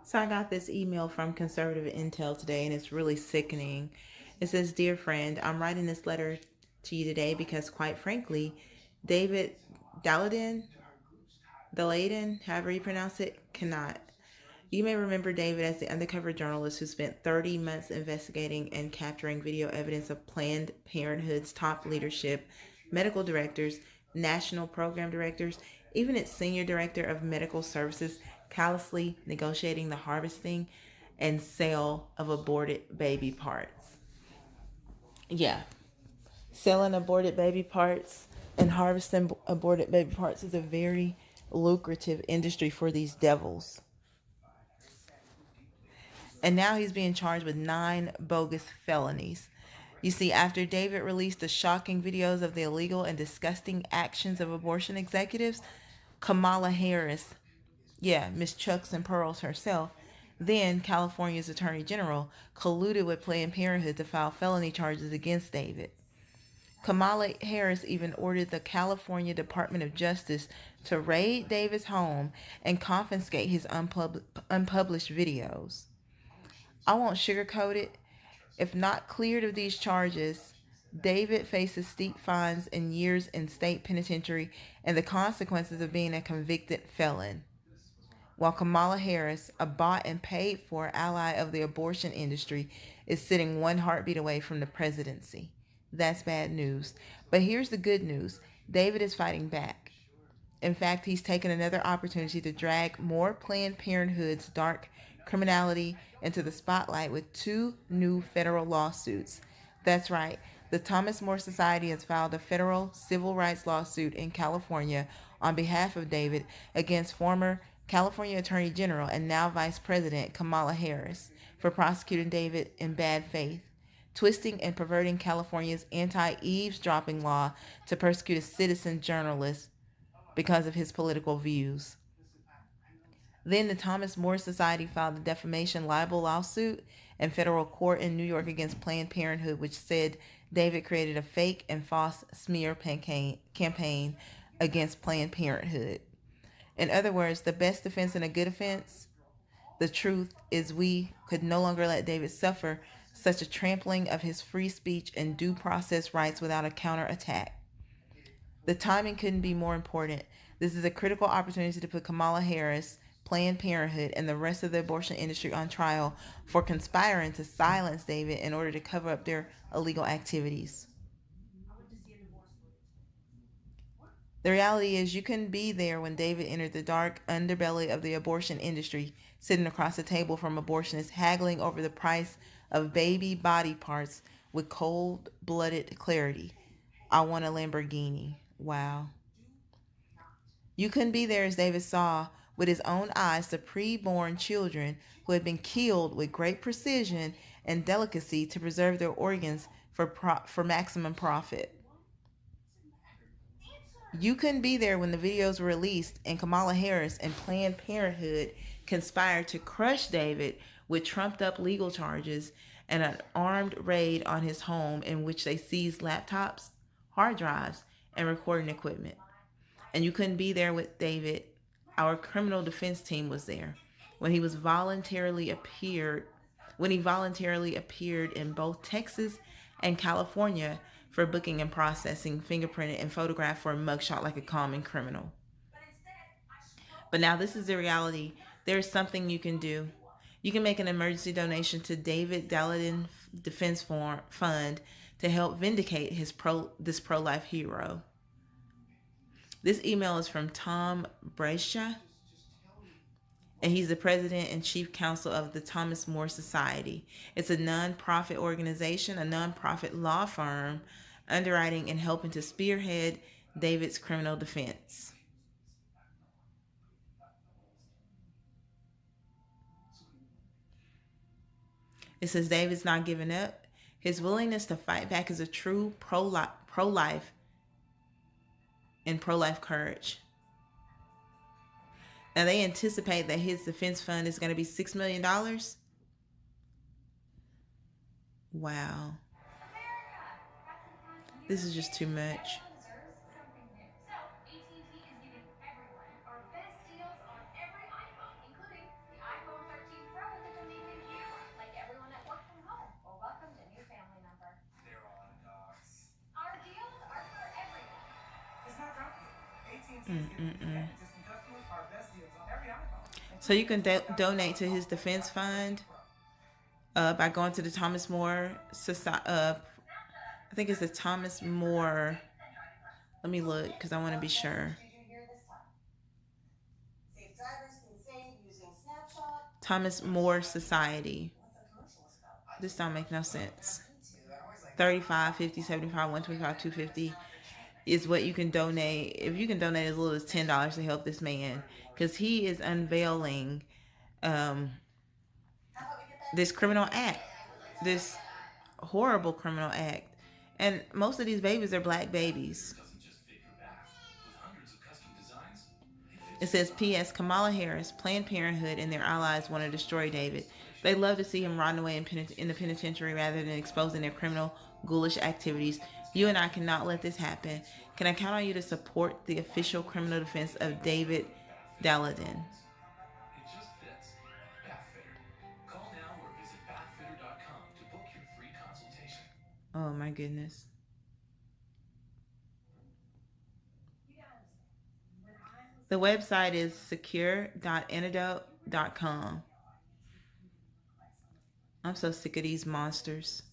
So I got this email from Conservative Intel today, and it's really sickening. It says, "Dear friend, I'm writing this letter to you today because, quite frankly, David Daleiden, Daleiden, however you pronounce it, cannot. You may remember David as the undercover journalist who spent 30 months investigating and capturing video evidence of Planned Parenthood's top leadership, medical directors, national program directors, even its senior director of medical services, callously negotiating the harvesting and sale of aborted baby parts." Yeah, selling aborted baby parts and harvesting aborted baby parts is a very lucrative industry for these devils. And now he's being charged with 9 bogus felonies. You see, after David released the shocking videos of the illegal and disgusting actions of abortion executives, Kamala Harris, yeah, Miss Chucks and Pearls herself, then California's Attorney General, colluded with Planned Parenthood to file felony charges against David. Kamala Harris even ordered the California Department of Justice to raid David's home and confiscate his unpublished videos. I won't sugarcoat it. If not cleared of these charges, David faces steep fines and years in state penitentiary and the consequences of being a convicted felon. While Kamala Harris, a bought and paid for ally of the abortion industry, is sitting one heartbeat away from the presidency. That's bad news. But here's the good news: David is fighting back. In fact, he's taken another opportunity to drag more Planned Parenthood's dark criminality into the spotlight with 2 new federal lawsuits. That's right, the Thomas More Society has filed a federal civil rights lawsuit in California on behalf of David against former California Attorney General and now Vice President Kamala Harris for prosecuting David in bad faith, twisting and perverting California's anti-eavesdropping law to persecute a citizen journalist because of his political views. Then the Thomas More Society filed a defamation libel lawsuit in federal court in New York against Planned Parenthood, which said David created a fake and false smear campaign against Planned Parenthood. In other words, the best defense and a good offense. The truth is, we could no longer let David suffer such a trampling of his free speech and due process rights without a counterattack. The timing couldn't be more important. This is a critical opportunity to put Kamala Harris, Planned Parenthood, and the rest of the abortion industry on trial for conspiring to silence David in order to cover up their illegal activities. The reality is, you couldn't be there when David entered the dark underbelly of the abortion industry, sitting across the table from abortionists haggling over the price of baby body parts with cold blooded clarity. "I want a Lamborghini." Wow. You couldn't be there as David saw with his own eyes the pre-born children who had been killed with great precision and delicacy to preserve their organs for maximum profit. You couldn't be there when the videos were released and Kamala Harris and Planned Parenthood conspired to crush David with trumped up legal charges and an armed raid on his home in which they seized laptops, hard drives, and recording equipment. And you couldn't be there with David. Our criminal defense team was there when he voluntarily appeared in both Texas and California for booking and processing, fingerprinted and photographed for a mugshot like a common criminal. But now this is the reality. There's something you can do. You can make an emergency donation to David Daleiden Defense Fund to help vindicate this pro-life hero. This email is from Tom Brescia, and he's the president and chief counsel of the Thomas More Society. It's a non-profit organization, a non-profit law firm, underwriting and helping to spearhead David's criminal defense. It says David's not giving up. His willingness to fight back is a true pro-life and pro-life courage. Now they anticipate that his defense fund is going to be $6 million. Wow. This is just too much. Mm-mm-mm. So you can donate to his defense fund by going to the Thomas More Society. I think it's the Thomas More. Let me look because I want to be sure. Thomas More Society. This don't make no sense. 35, 50, 75, 125, 250 is what you can donate. If you can donate as little as $10 to help this man, because he is unveiling um, this criminal act, this horrible criminal act. And most of these babies are black babies. It says, P.S. Kamala Harris, Planned Parenthood, and their allies want to destroy David. They love to see him rotting away in the penitentiary rather than exposing their criminal, ghoulish activities. You and I cannot let this happen. Can I count on you to support the official criminal defense of David Daleiden? Oh my goodness. The website is secure.antidote.com. I'm so sick of these monsters.